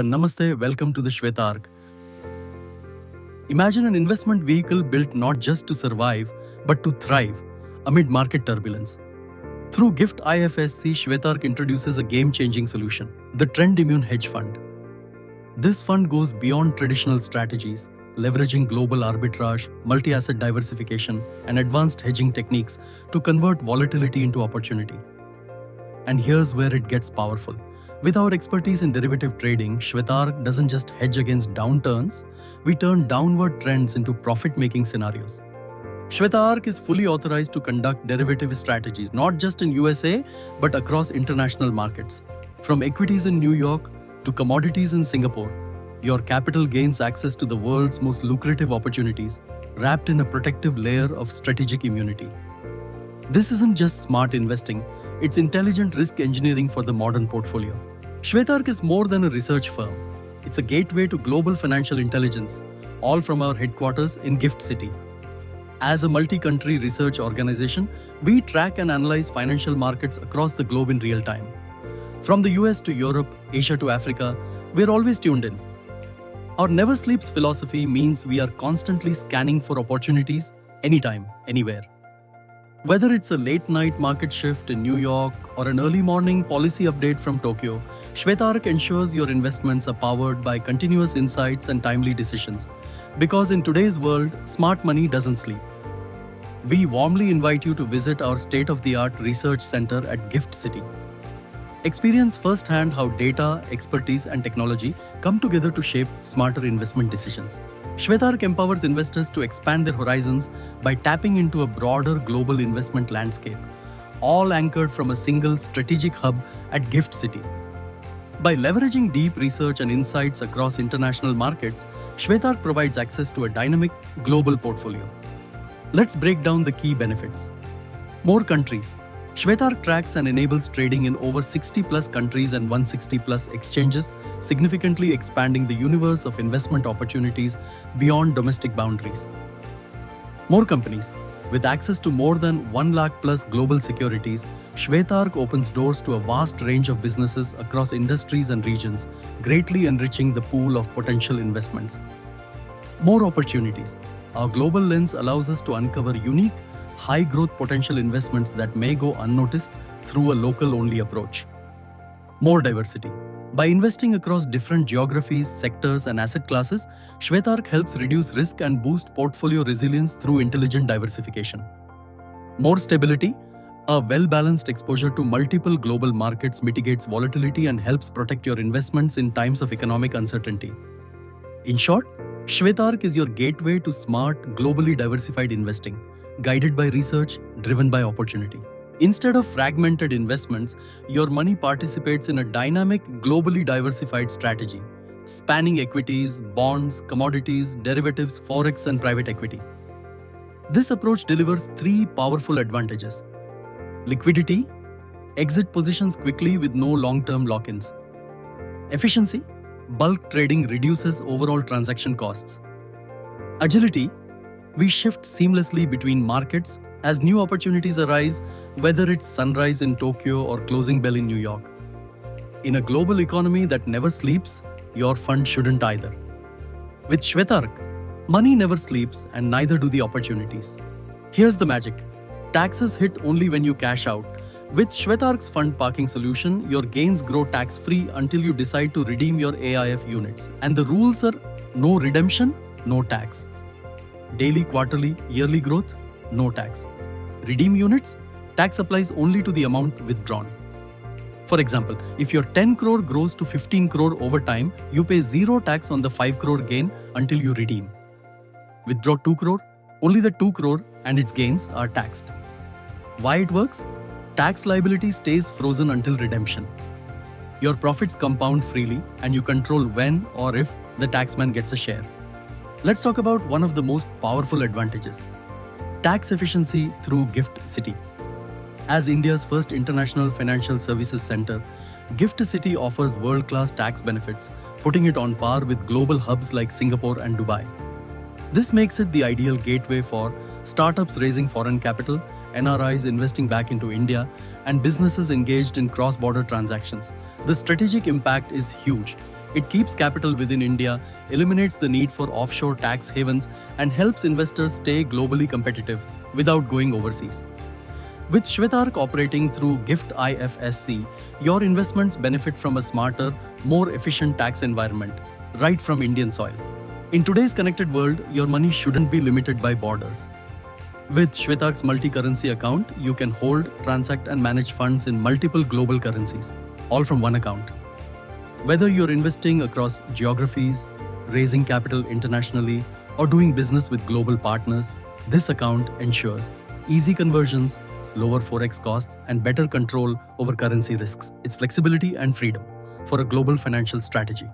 Namaste, welcome to the Shwetark. Imagine an investment vehicle built not just to survive, but to thrive amid market turbulence. Through GIFT IFSC, Shwetark introduces a game-changing solution, the Trend Immune Hedge Fund. This fund goes beyond traditional strategies, leveraging global arbitrage, multi-asset diversification, and advanced hedging techniques to convert volatility into opportunity. And here's where it gets powerful. With our expertise in derivative trading, Shwetark doesn't just hedge against downturns, we turn downward trends into profit-making scenarios. Shwetark is fully authorized to conduct derivative strategies, not just in USA, but across international markets. From equities in New York to commodities in Singapore, your capital gains access to the world's most lucrative opportunities, wrapped in a protective layer of strategic immunity. This isn't just smart investing, it's intelligent risk engineering for the modern portfolio. Shwetark is more than a research firm. It's a gateway to global financial intelligence, all from our headquarters in GIFT City. As a multi-country research organization, we track and analyze financial markets across the globe in real time. From the US to Europe, Asia to Africa, we're always tuned in. Our never sleeps philosophy means we are constantly scanning for opportunities anytime, anywhere. Whether it's a late night market shift in New York or an early morning policy update from Tokyo, Shwetark ensures your investments are powered by continuous insights and timely decisions. Because in today's world, smart money doesn't sleep. We warmly invite you to visit our state-of-the-art research center at GIFT City. Experience firsthand how data, expertise, and technology come together to shape smarter investment decisions. Shwetark empowers investors to expand their horizons by tapping into a broader global investment landscape, all anchored from a single strategic hub at GIFT City. By leveraging deep research and insights across international markets, Shwetark provides access to a dynamic global portfolio. Let's break down the key benefits. More countries. Shwetark tracks and enables trading in over 60+ countries and 160+ exchanges, significantly expanding the universe of investment opportunities beyond domestic boundaries. More companies. With access to more than 1 lakh plus global securities, Shwetark opens doors to a vast range of businesses across industries and regions, greatly enriching the pool of potential investments. More opportunities. Our global lens allows us to uncover unique, high-growth potential investments that may go unnoticed through a local-only approach. More diversity. By investing across different geographies, sectors, and asset classes, Shwetark helps reduce risk and boost portfolio resilience through intelligent diversification. More stability. A well-balanced exposure to multiple global markets mitigates volatility and helps protect your investments in times of economic uncertainty. In short, Shwetark is your gateway to smart, globally diversified investing, guided by research, driven by opportunity. Instead of fragmented investments, your money participates in a dynamic, globally diversified strategy, spanning equities, bonds, commodities, derivatives, forex, and private equity. This approach delivers 3 powerful advantages. Liquidity, exit positions quickly with no long-term lock-ins. Efficiency, bulk trading reduces overall transaction costs. Agility, we shift seamlessly between markets as new opportunities arise, whether it's sunrise in Tokyo or closing bell in New York. In a global economy that never sleeps, your fund shouldn't either. With Shwetark, money never sleeps and neither do the opportunities. Here's the magic. Taxes hit only when you cash out. With Shwetark's fund parking solution, your gains grow tax-free until you decide to redeem your AIF units. And the rules are no redemption, no tax. Daily, quarterly, yearly growth, no tax. Redeem units, tax applies only to the amount withdrawn. For example, if your 10 crore grows to 15 crore over time, you pay 0 tax on the 5 crore gain until you redeem. Withdraw 2 crore, only the 2 crore and its gains are taxed. Why it works? Tax liability stays frozen until redemption. Your profits compound freely and you control when or if the taxman gets a share. Let's talk about one of the most powerful advantages. Tax efficiency through GIFT City. As India's first international financial services center, GIFT City offers world-class tax benefits, putting it on par with global hubs like Singapore and Dubai. This makes it the ideal gateway for startups raising foreign capital, NRIs investing back into India, and businesses engaged in cross-border transactions. The strategic impact is huge. It keeps capital within India, eliminates the need for offshore tax havens, and helps investors stay globally competitive without going overseas. With Shwetark operating through GIFT IFSC, your investments benefit from a smarter, more efficient tax environment, right from Indian soil. In today's connected world, your money shouldn't be limited by borders. With Shwetark's multi-currency account, you can hold, transact and manage funds in multiple global currencies, all from one account. Whether you're investing across geographies, raising capital internationally, or doing business with global partners, this account ensures easy conversions, lower forex costs, and better control over currency risks. It's flexibility and freedom for a global financial strategy.